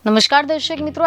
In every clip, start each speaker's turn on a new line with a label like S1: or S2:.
S1: નમસ્કાર દર્શક મિત્રો,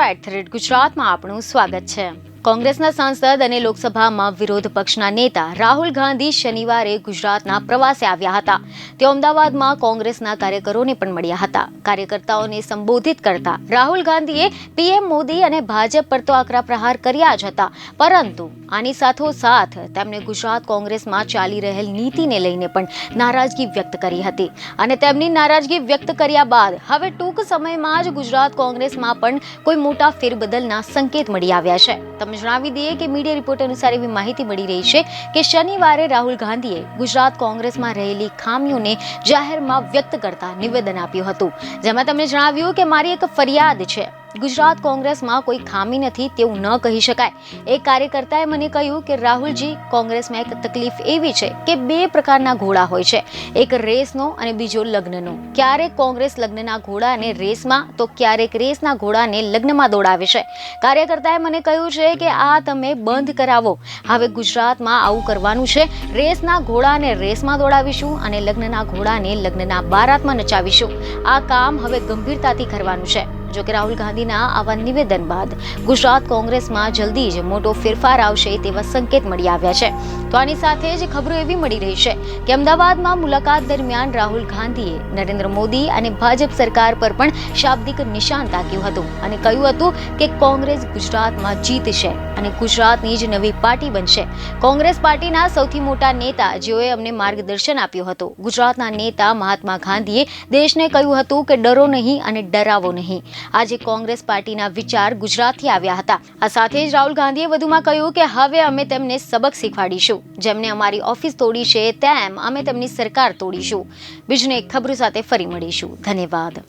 S1: @ગુજરાતમાં આપનું સ્વાગત છે। કોંગ્રેસના સાંસદ અને લોકસભામાં વિરોધ પક્ષના નેતા રાહુલ ગાંધી શનિવારે ગુજરાતના પ્રવાસે આવ્યા હતા। તેઓ અમદાવાદમાં કોંગ્રેસના કાર્યકરોને પણ મળ્યા હતા। કાર્યકર્તાઓને સંબોધિત કરતા રાહુલ ગાંધીએ પીએમ મોદી અને ભાજપ પર તો આકરા પ્રહાર કર્યા જ હતા, પરંતુ આની સાથોસાથ તેમણે ગુજરાત કોંગ્રેસમાં ચાલી રહેલ નીતિને લઈને પણ નારાજગી વ્યક્ત કરી હતી અને તેમની નારાજગી વ્યક્ત કર્યા બાદ હવે ટૂંક સમયમાં જ ગુજરાત કોંગ્રેસમાં પણ કોઈ મોટા ફેરબદલના સંકેત મળી આવ્યા છે। જણાવી દઈએ કે મીડિયા રિપોર્ટ અનુસાર એવી માહિતી મળી રહી છે કે શનિવારે રાહુલ ગાંધીએ ગુજરાત કોંગ્રેસમાં રહેલી ખામીઓને જાહેરમાં વ્યક્ત કરતા નિવેદન આપ્યું હતું, જેમાં તેમણે જણાવ્યું કે મારી એક ફરિયાદ છે, ગુજરાત કોંગ્રેસમાં કોઈ ખામી નથી તેવું ન કહી શકાય। એક કાર્યકર્તાએ મને કહ્યું કે રાહુલજી, કોંગ્રેસમાં એક તકલીફ એવી છે કે બે પ્રકારના ઘોડા હોય છે, એક રેસનો અને બીજો લગ્નનો। ક્યારેક કોંગ્રેસ લગ્નના ઘોડાને રેસમાં તો ક્યારેક રેસના ઘોડાને લગ્નમાં દોડાવે છે। કાર્યકર્તાએ મને કહ્યું છે કે આ તમે બંધ કરાવો। હવે ગુજરાતમાં આવું કરવાનું છે, રેસના ઘોડાને રેસમાં દોડાવીશું અને લગ્નના ઘોડાને લગ્નના બારાતમાં નચાવીશું। આ કામ હવે ગંભીરતાથી કરવાનું છે। જો કે રાહુલ ગાંધીના આવા નિવેદન બાદ ગુજરાત કોંગ્રેસમાં જલ્દી જ મોટો ફેરફાર આવશે તેવા સંકેત મળી આવ્યા છે। તો આની સાથે જ ખબરો એવી મળી રહી છે કે અમદાવાદમાં મુલાકાત દરમિયાન રાહુલ ગાંધીએ નરેન્દ્ર મોદી અને ભાજપ સરકાર પર પણ શાબ્દિક નિશાન તાક્યું હતું અને કહ્યું હતું કે કોંગ્રેસ ગુજરાતમાં જીતશે અને ગુજરાતની જ નવી પાર્ટી બનશે। કોંગ્રેસ પાર્ટીના સૌથી મોટા નેતા જેઓએ અમને માર્ગદર્શન આપ્યું હતું, ગુજરાતના નેતા મહાત્મા ગાંધીએ દેશને કહ્યું હતું કે ડરો નહીં અને ડરાવો નહીં। આજે કોંગ્રેસ પાર્ટીના વિચાર ગુજરાતથી આવ્યા હતા। આ સાથે જ રાહુલ ગાંધીએ વધુમાં કહ્યું કે હવે અમે તેમને સબક શીખવાડીશું, જેમને અમારી ઓફિસ તોડી છે તેમ અમે તેમની સરકાર તોડીશું। બીજને એક ખબર સાથે ફરી મળીશું। ધન્યવાદ।